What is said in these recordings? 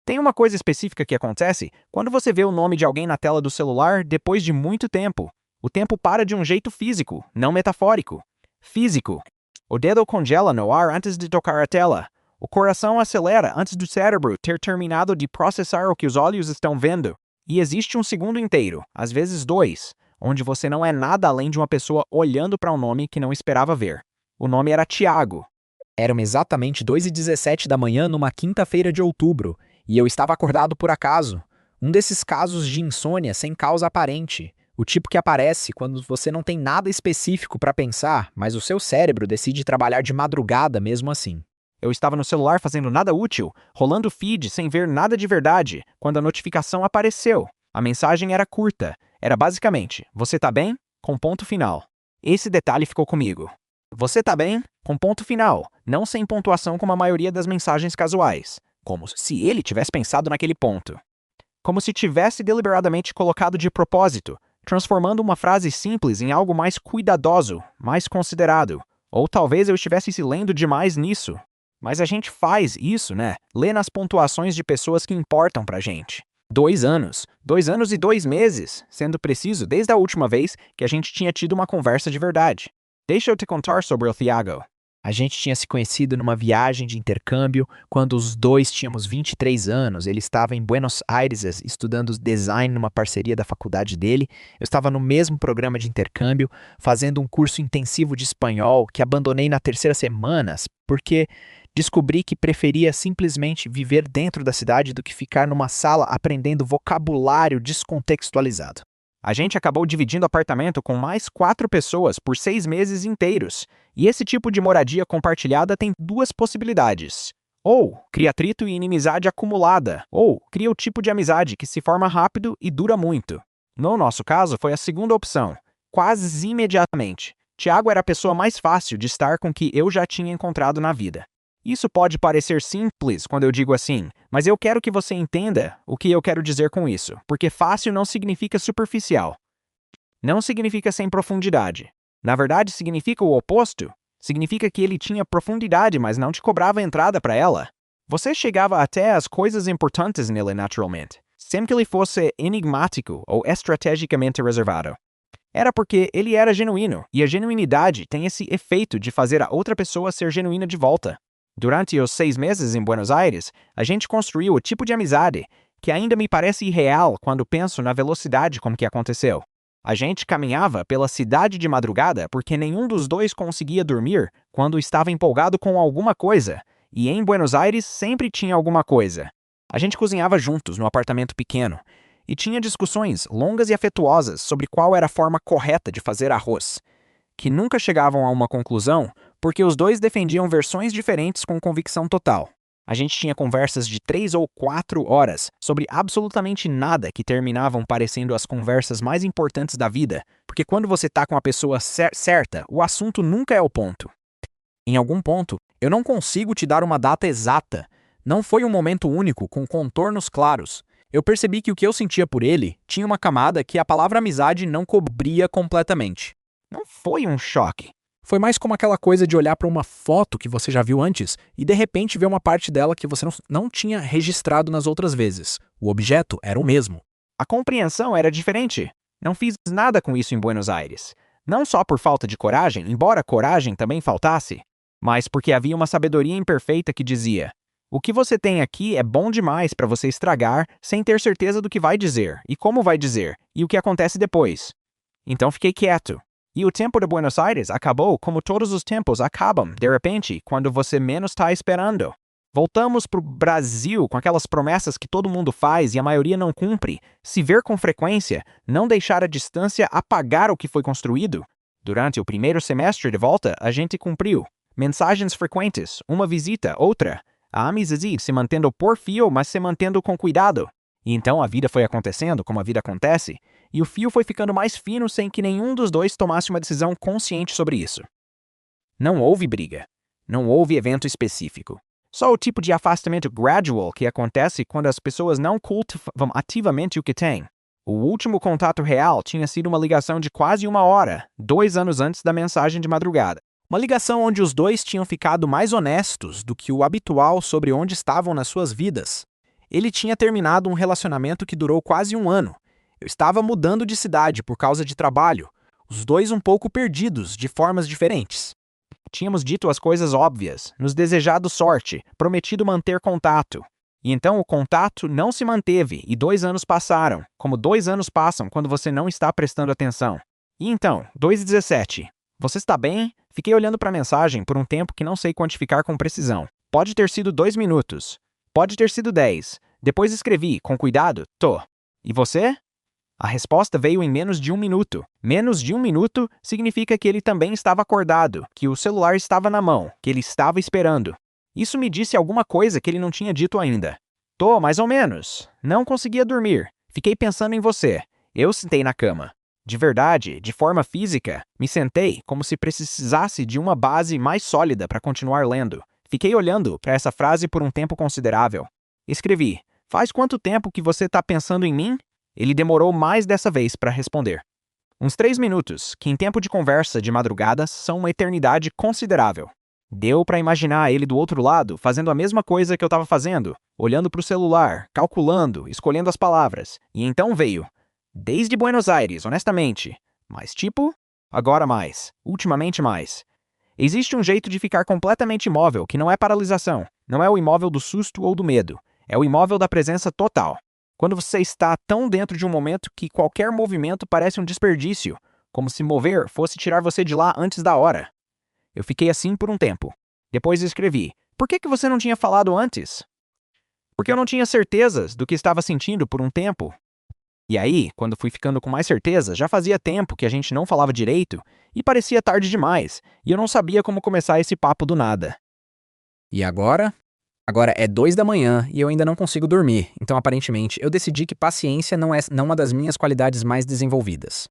Tem uma coisa específica que acontece quando você vê o nome de alguém na tela do celular depois de muito tempo. O tempo para de um jeito físico, não metafórico. Físico. O dedo congela no ar antes de tocar a tela. O coração acelera antes do cérebro ter terminado de processar o que os olhos estão vendo. E existe um segundo inteiro, às vezes dois, onde você não é nada além de uma pessoa olhando para um nome que não esperava ver. O nome era Tiago. Eram exatamente 2h17 da manhã numa quinta-feira de outubro, e eu estava acordado por acaso. Um desses casos de insônia sem causa aparente. O tipo que aparece quando você não tem nada específico para pensar, mas o seu cérebro decide trabalhar de madrugada mesmo assim. Eu estava no celular fazendo nada útil, rolando o feed sem ver nada de verdade, quando a notificação apareceu. A mensagem era curta. Era basicamente, você tá bem? Com ponto final. Esse detalhe ficou comigo. Você tá bem? Com ponto final, não sem pontuação como a maioria das mensagens casuais. Como se ele tivesse pensado naquele ponto. Como se tivesse deliberadamente colocado de propósito, transformando uma frase simples em algo mais cuidadoso, mais considerado. Ou talvez eu estivesse se lendo demais nisso. Mas a gente faz isso, né? Lê nas pontuações de pessoas que importam pra gente. 2 anos. 2 anos e 2 meses, sendo preciso desde a última vez que a gente tinha tido uma conversa de verdade. Deixa eu te contar sobre o Thiago. A gente tinha se conhecido numa viagem de intercâmbio quando os dois tínhamos 23 anos. Ele estava em Buenos Aires estudando design numa parceria da faculdade dele. Eu estava no mesmo programa de intercâmbio, fazendo um curso intensivo de espanhol que abandonei na terceira semana porque descobri que preferia simplesmente viver dentro da cidade do que ficar numa sala aprendendo vocabulário descontextualizado. A gente acabou dividindo apartamento com mais 4 pessoas por 6 meses inteiros. E esse tipo de moradia compartilhada tem 2 possibilidades. Ou cria atrito e inimizade acumulada, ou cria o tipo de amizade que se forma rápido e dura muito. No nosso caso, foi a segunda opção, quase imediatamente. Tiago era a pessoa mais fácil de estar com que eu já tinha encontrado na vida. Isso pode parecer simples quando eu digo assim, mas eu quero que você entenda o que eu quero dizer com isso, porque fácil não significa superficial. Não significa sem profundidade. Na verdade, significa o oposto. Significa que ele tinha profundidade, mas não te cobrava entrada para ela. Você chegava até as coisas importantes nele naturalmente, sem que ele fosse enigmático ou estrategicamente reservado. Era porque ele era genuíno, e a genuinidade tem esse efeito de fazer a outra pessoa ser genuína de volta. Durante os 6 meses em Buenos Aires, a gente construiu o tipo de amizade que ainda me parece irreal quando penso na velocidade com que aconteceu. A gente caminhava pela cidade de madrugada porque nenhum dos dois conseguia dormir quando estava empolgado com alguma coisa, e em Buenos Aires sempre tinha alguma coisa. A gente cozinhava juntos no apartamento pequeno e tinha discussões longas e afetuosas sobre qual era a forma correta de fazer arroz, que nunca chegavam a uma conclusão porque os dois defendiam versões diferentes com convicção total. A gente tinha conversas de 3 ou 4 horas sobre absolutamente nada que terminavam parecendo as conversas mais importantes da vida, porque quando você tá com a pessoa certa, o assunto nunca é o ponto. Em algum ponto, eu não consigo te dar uma data exata. Não foi um momento único com contornos claros. Eu percebi que o que eu sentia por ele tinha uma camada que a palavra amizade não cobria completamente. Não foi um choque. Foi mais como aquela coisa de olhar para uma foto que você já viu antes e de repente ver uma parte dela que você não tinha registrado nas outras vezes. O objeto era o mesmo. A compreensão era diferente. Não fiz nada com isso em Buenos Aires. Não só por falta de coragem, embora coragem também faltasse, mas porque havia uma sabedoria imperfeita que dizia: o que você tem aqui é bom demais para você estragar sem ter certeza do que vai dizer, e como vai dizer, e o que acontece depois. Então fiquei quieto. E o tempo de Buenos Aires acabou como todos os tempos acabam, de repente, quando você menos está esperando. Voltamos para o Brasil com aquelas promessas que todo mundo faz e a maioria não cumpre. Se ver com frequência, não deixar a distância apagar o que foi construído. Durante o primeiro semestre de volta, a gente cumpriu. Mensagens frequentes, uma visita, outra. A amizade se mantendo por fio, mas se mantendo com cuidado. E então a vida foi acontecendo como a vida acontece, e o fio foi ficando mais fino sem que nenhum dos dois tomasse uma decisão consciente sobre isso. Não houve briga. Não houve evento específico. Só o tipo de afastamento gradual que acontece quando as pessoas não cultivam ativamente o que têm. O último contato real tinha sido uma ligação de quase 1 hora, 2 anos antes da mensagem de madrugada. Uma ligação onde os dois tinham ficado mais honestos do que o habitual sobre onde estavam nas suas vidas. Ele tinha terminado um relacionamento que durou quase um ano. Eu estava mudando de cidade por causa de trabalho, os dois um pouco perdidos, de formas diferentes. Tínhamos dito as coisas óbvias, nos desejado sorte, prometido manter contato. E então o contato não se manteve e 2 anos passaram, como 2 anos passam quando você não está prestando atenção. E então, 2:17. Você está bem? Fiquei olhando para a mensagem por um tempo que não sei quantificar com precisão. Pode ter sido 2 minutos. Pode ter sido 10. Depois escrevi, com cuidado, tô. E você? A resposta veio em menos de 1 minuto. Menos de 1 minuto significa que ele também estava acordado, que o celular estava na mão, que ele estava esperando. Isso me disse alguma coisa que ele não tinha dito ainda. Tô, mais ou menos. Não conseguia dormir. Fiquei pensando em você. Eu sentei na cama. De verdade, de forma física, me sentei como se precisasse de uma base mais sólida para continuar lendo. Fiquei olhando para essa frase por um tempo considerável. Escrevi, faz quanto tempo que você está pensando em mim? Ele demorou mais dessa vez para responder. Uns 3 minutos, que em tempo de conversa de madrugada são uma eternidade considerável. Deu para imaginar ele do outro lado, fazendo a mesma coisa que eu estava fazendo, olhando para o celular, calculando, escolhendo as palavras. E então veio. Desde Buenos Aires, honestamente. Mas tipo, agora mais. Ultimamente mais. Existe um jeito de ficar completamente imóvel que não é paralisação. Não é o imóvel do susto ou do medo. É o imóvel da presença total. Quando você está tão dentro de um momento que qualquer movimento parece um desperdício, como se mover fosse tirar você de lá antes da hora. Eu fiquei assim por um tempo. Depois escrevi, por que você não tinha falado antes? Porque eu não tinha certezas do que estava sentindo por um tempo. E aí, quando fui ficando com mais certeza, já fazia tempo que a gente não falava direito e parecia tarde demais, e eu não sabia como começar esse papo do nada. E agora? Agora é 2 da manhã e eu ainda não consigo dormir, então aparentemente eu decidi que paciência não é uma das minhas qualidades mais desenvolvidas.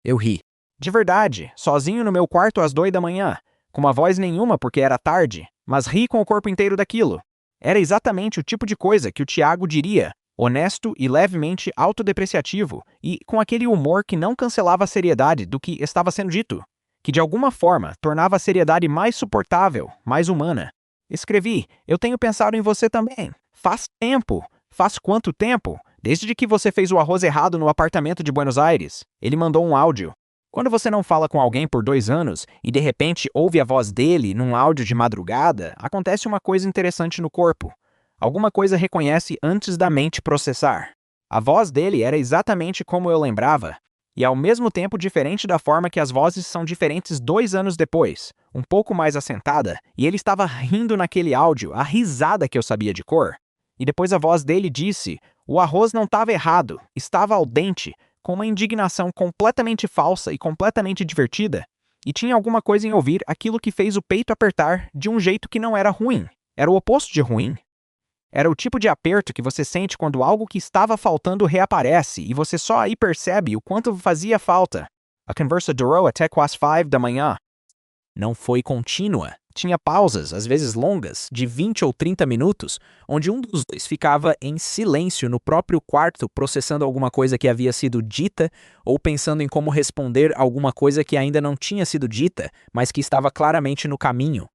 Eu ri. De verdade, sozinho no meu quarto às 2 da manhã, com uma voz nenhuma porque era tarde, mas ri com o corpo inteiro daquilo. Era exatamente o tipo de coisa que o Tiago diria, honesto e levemente autodepreciativo, e com aquele humor que não cancelava a seriedade do que estava sendo dito, que de alguma forma tornava a seriedade mais suportável, mais humana. Escrevi, eu tenho pensado em você também. Faz tempo. Faz quanto tempo? Desde que você fez o arroz errado no apartamento de Buenos Aires. Ele mandou um áudio. Quando você não fala com alguém por 2 anos e de repente ouve a voz dele num áudio de madrugada, acontece uma coisa interessante no corpo. Alguma coisa reconhece antes da mente processar. A voz dele era exatamente como eu lembrava, e ao mesmo tempo diferente da forma que as vozes são diferentes 2 anos depois, um pouco mais assentada, e ele estava rindo naquele áudio, a risada que eu sabia de cor. E depois a voz dele disse, o arroz não estava errado, estava al dente, com uma indignação completamente falsa e completamente divertida, e tinha alguma coisa em ouvir aquilo que fez o peito apertar de um jeito que não era ruim, era o oposto de ruim. Era o tipo de aperto que você sente quando algo que estava faltando reaparece e você só aí percebe o quanto fazia falta. A conversa durou até quase 5 da manhã. Não foi contínua. Tinha pausas, às vezes longas, de 20 ou 30 minutos, onde um dos dois ficava em silêncio no próprio quarto processando alguma coisa que havia sido dita ou pensando em como responder alguma coisa que ainda não tinha sido dita, mas que estava claramente no caminho.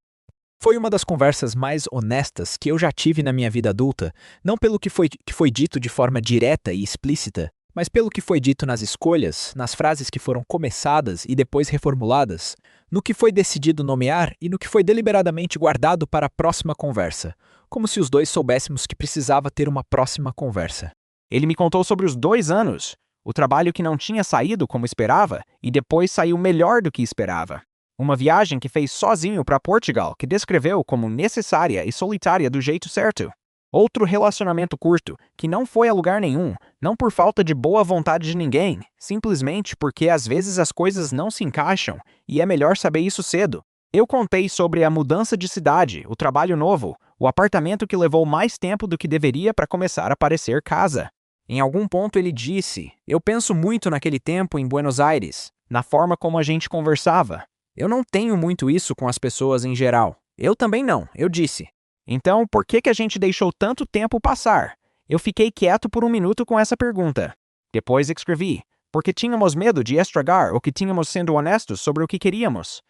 Foi uma das conversas mais honestas que eu já tive na minha vida adulta, não pelo que foi dito de forma direta e explícita, mas pelo que foi dito nas escolhas, nas frases que foram começadas e depois reformuladas, no que foi decidido nomear e no que foi deliberadamente guardado para a próxima conversa, como se os dois soubéssemos que precisava ter uma próxima conversa. Ele me contou sobre os 2 anos, o trabalho que não tinha saído como esperava e depois saiu melhor do que esperava. Uma viagem que fez sozinho para Portugal, que descreveu como necessária e solitária do jeito certo. Outro relacionamento curto, que não foi a lugar nenhum, não por falta de boa vontade de ninguém, simplesmente porque às vezes as coisas não se encaixam e é melhor saber isso cedo. Eu contei sobre a mudança de cidade, o trabalho novo, o apartamento que levou mais tempo do que deveria para começar a parecer casa. Em algum ponto ele disse, eu penso muito naquele tempo em Buenos Aires, na forma como a gente conversava. Eu não tenho muito isso com as pessoas em geral. Eu também não, eu disse. Então, por que a gente deixou tanto tempo passar? Eu fiquei quieto por 1 minuto com essa pergunta. Depois escrevi, porque tínhamos medo de estragar ou que tínhamos sendo honestos sobre o que queríamos.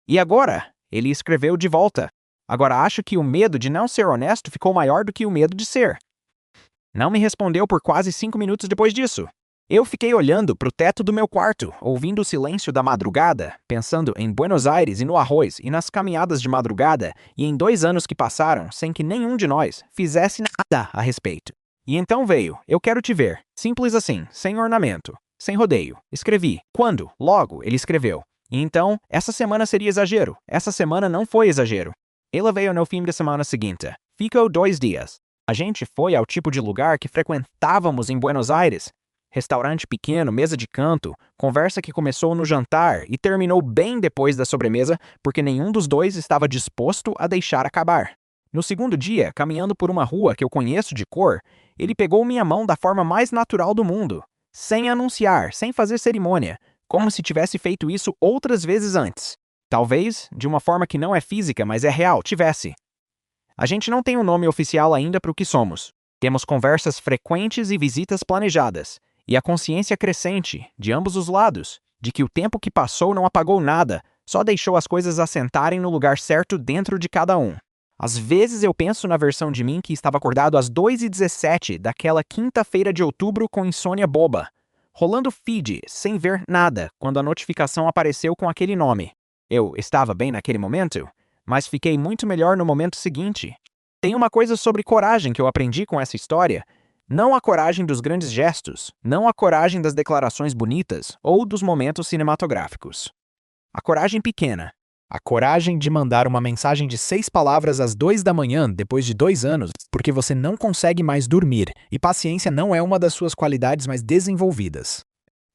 E agora? Ele escreveu de volta. Agora acho que o medo de não ser honesto ficou maior do que o medo de ser. Não me respondeu por quase 5 minutos depois disso. Eu fiquei olhando para o teto do meu quarto, ouvindo o silêncio da madrugada, pensando em Buenos Aires e no arroz e nas caminhadas de madrugada e em 2 anos que passaram sem que nenhum de nós fizesse nada a respeito. E então veio, eu quero te ver, simples assim, sem ornamento, sem rodeio. Escrevi. Quando? Logo, ele escreveu. E então, essa semana seria exagero. Essa semana não foi exagero. Ela veio no fim de semana seguinte. Ficou 2 dias. A gente foi ao tipo de lugar que frequentávamos em Buenos Aires. Restaurante pequeno, mesa de canto, conversa que começou no jantar e terminou bem depois da sobremesa porque nenhum dos dois estava disposto a deixar acabar. No segundo dia, caminhando por uma rua que eu conheço de cor, ele pegou minha mão da forma mais natural do mundo, sem anunciar, sem fazer cerimônia, como se tivesse feito isso outras vezes antes. Talvez, de uma forma que não é física, mas é real, tivesse. A gente não tem um nome oficial ainda para o que somos. Temos conversas frequentes e visitas planejadas. E a consciência crescente, de ambos os lados, de que o tempo que passou não apagou nada, só deixou as coisas assentarem no lugar certo dentro de cada um. Às vezes eu penso na versão de mim que estava acordado às 2h17 daquela quinta-feira de outubro com insônia boba, rolando feed sem ver nada quando a notificação apareceu com aquele nome. Eu estava bem naquele momento, mas fiquei muito melhor no momento seguinte. Tem uma coisa sobre coragem que eu aprendi com essa história. Não a coragem dos grandes gestos, não a coragem das declarações bonitas ou dos momentos cinematográficos. A coragem pequena. A coragem de mandar uma mensagem de 6 palavras às 2 da manhã depois de 2 anos, porque você não consegue mais dormir e paciência não é uma das suas qualidades mais desenvolvidas.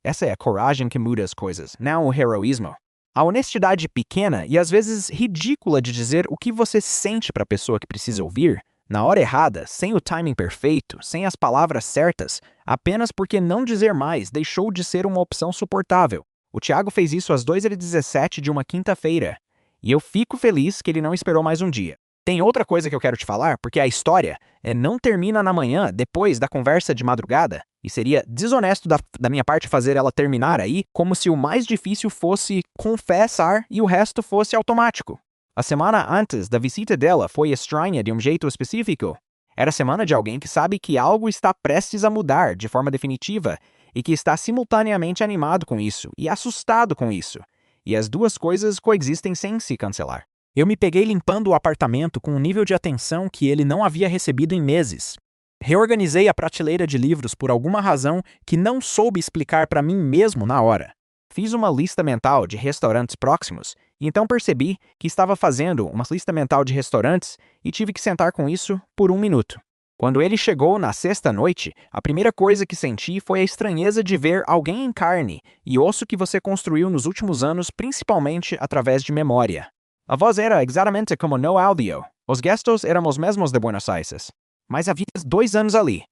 Essa é a coragem que muda as coisas, não o heroísmo. A honestidade pequena e às vezes ridícula de dizer o que você sente para a pessoa que precisa ouvir, na hora errada, sem o timing perfeito, sem as palavras certas, apenas porque não dizer mais deixou de ser uma opção suportável. O Thiago fez isso às 2h17 de uma quinta-feira. E eu fico feliz que ele não esperou mais um dia. Tem outra coisa que eu quero te falar, porque a história não termina na manhã, depois da conversa de madrugada, e seria desonesto da minha parte fazer ela terminar aí, como se o mais difícil fosse confessar e o resto fosse automático. A semana antes da visita dela foi estranha de um jeito específico. Era a semana de alguém que sabe que algo está prestes a mudar de forma definitiva e que está simultaneamente animado com isso e assustado com isso. E as duas coisas coexistem sem se cancelar. Eu me peguei limpando o apartamento com um nível de atenção que ele não havia recebido em meses. Reorganizei a prateleira de livros por alguma razão que não soube explicar para mim mesmo na hora. Fiz uma lista mental de restaurantes próximos e então percebi que estava fazendo uma lista mental de restaurantes e tive que sentar com isso por 1 minuto. Quando ele chegou na sexta noite, a primeira coisa que senti foi a estranheza de ver alguém em carne e osso que você construiu nos últimos anos, principalmente através de memória. A voz era exatamente como no áudio. Os gestos eram os mesmos de Buenos Aires. Mas havia 2 anos ali.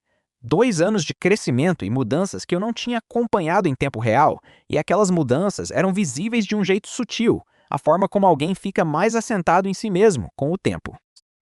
2 anos de crescimento e mudanças que eu não tinha acompanhado em tempo real, e aquelas mudanças eram visíveis de um jeito sutil, a forma como alguém fica mais assentado em si mesmo com o tempo.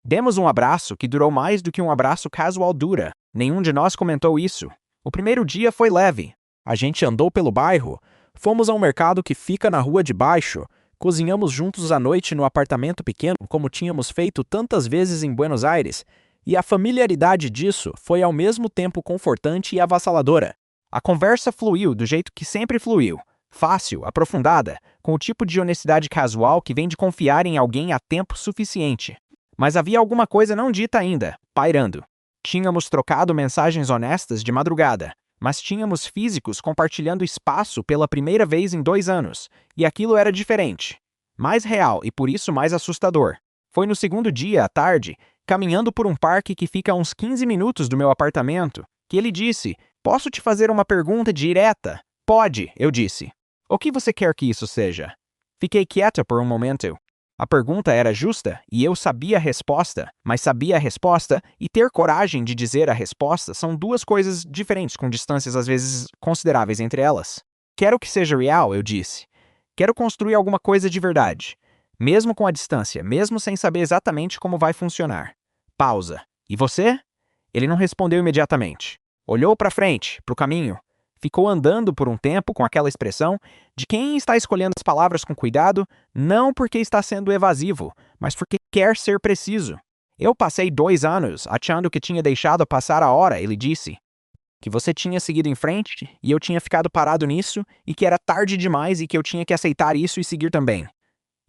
Demos um abraço que durou mais do que um abraço casual dura. Nenhum de nós comentou isso. O primeiro dia foi leve. A gente andou pelo bairro, fomos a um mercado que fica na rua de baixo, cozinhamos juntos à noite no apartamento pequeno, como tínhamos feito tantas vezes em Buenos Aires, e a familiaridade disso foi ao mesmo tempo confortante e avassaladora. A conversa fluiu do jeito que sempre fluiu, fácil, aprofundada, com o tipo de honestidade casual que vem de confiar em alguém há tempo suficiente. Mas havia alguma coisa não dita ainda, pairando. Tínhamos trocado mensagens honestas de madrugada, mas tínhamos físicos compartilhando espaço pela primeira vez em 2 anos, e aquilo era diferente. Mais real e por isso mais assustador. Foi no segundo dia, à tarde, caminhando por um parque que fica a uns 15 minutos do meu apartamento, que ele disse: "Posso te fazer uma pergunta direta?" "Pode", eu disse. "O que você quer que isso seja?" Fiquei quieta por um momento. A pergunta era justa e eu sabia a resposta, mas sabia a resposta e ter coragem de dizer a resposta são 2 coisas diferentes com distâncias às vezes consideráveis entre elas. "Quero que seja real", eu disse. "Quero construir alguma coisa de verdade. Mesmo com a distância, mesmo sem saber exatamente como vai funcionar." Pausa. "E você?" Ele não respondeu imediatamente. Olhou para frente, para o caminho. Ficou andando por um tempo com aquela expressão de quem está escolhendo as palavras com cuidado, não porque está sendo evasivo, mas porque quer ser preciso. Eu passei 2 anos achando que tinha deixado passar a hora, ele disse. Que você tinha seguido em frente e eu tinha ficado parado nisso e que era tarde demais e que eu tinha que aceitar isso e seguir também.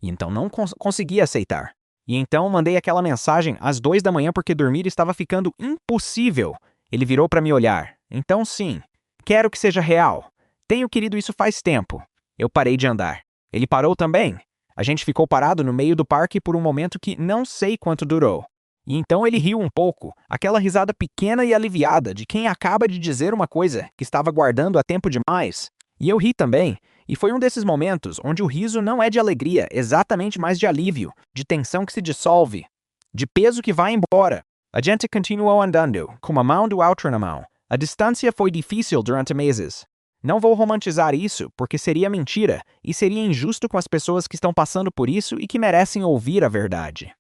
E então não consegui aceitar. E então mandei aquela mensagem às 2 da manhã porque dormir estava ficando impossível. Ele virou para me olhar. Então sim, quero que seja real. Tenho querido isso faz tempo. Eu parei de andar. Ele parou também. A gente ficou parado no meio do parque por um momento que não sei quanto durou. E então ele riu um pouco, aquela risada pequena e aliviada de quem acaba de dizer uma coisa que estava guardando há tempo demais. E eu ri também, e foi um desses momentos onde o riso não é de alegria, exatamente mais de alívio, de tensão que se dissolve, de peso que vai embora. A gente continuou andando, com a mão do outro na mão. A distância foi difícil durante meses. Não vou romantizar isso, porque seria mentira, e seria injusto com as pessoas que estão passando por isso e que merecem ouvir a verdade.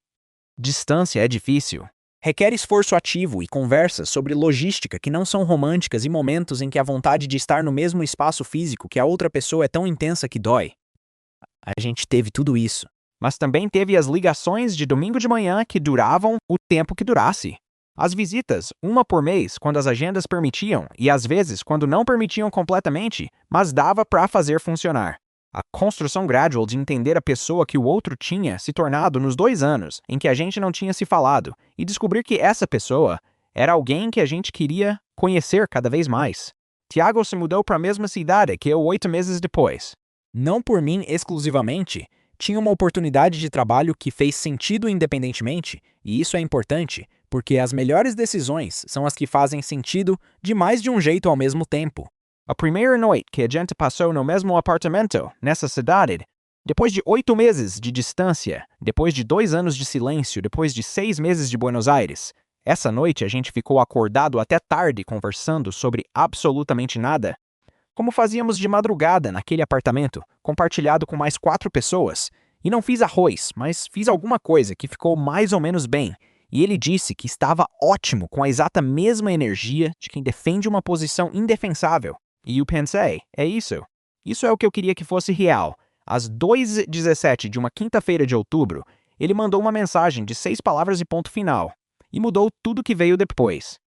Distância é difícil. Requer esforço ativo e conversas sobre logística que não são românticas e momentos em que a vontade de estar no mesmo espaço físico que a outra pessoa é tão intensa que dói. A gente teve tudo isso. Mas também teve as ligações de domingo de manhã que duravam o tempo que durasse. As visitas, uma por mês, quando as agendas permitiam, e às vezes quando não permitiam completamente, mas dava para fazer funcionar. A construção gradual de entender a pessoa que o outro tinha se tornado nos 2 anos em que a gente não tinha se falado e descobrir que essa pessoa era alguém que a gente queria conhecer cada vez mais. Tiago se mudou para a mesma cidade que eu 8 meses depois. Não por mim exclusivamente, tinha uma oportunidade de trabalho que fez sentido independentemente, e isso é importante, porque as melhores decisões são as que fazem sentido de mais de um jeito ao mesmo tempo. A primeira noite que a gente passou no mesmo apartamento, nessa cidade, depois de 8 meses de distância, depois de 2 anos de silêncio, depois de 6 meses de Buenos Aires, essa noite a gente ficou acordado até tarde conversando sobre absolutamente nada. Como fazíamos de madrugada naquele apartamento, compartilhado com mais 4 pessoas. E não fiz arroz, mas fiz alguma coisa que ficou mais ou menos bem. E ele disse que estava ótimo com a exata mesma energia de quem defende uma posição indefensável. E eu pensei, é isso. Isso é o que eu queria que fosse real. Às 2h17 de uma quinta-feira de outubro, ele mandou uma mensagem de 6 palavras e ponto final. E mudou tudo que veio depois.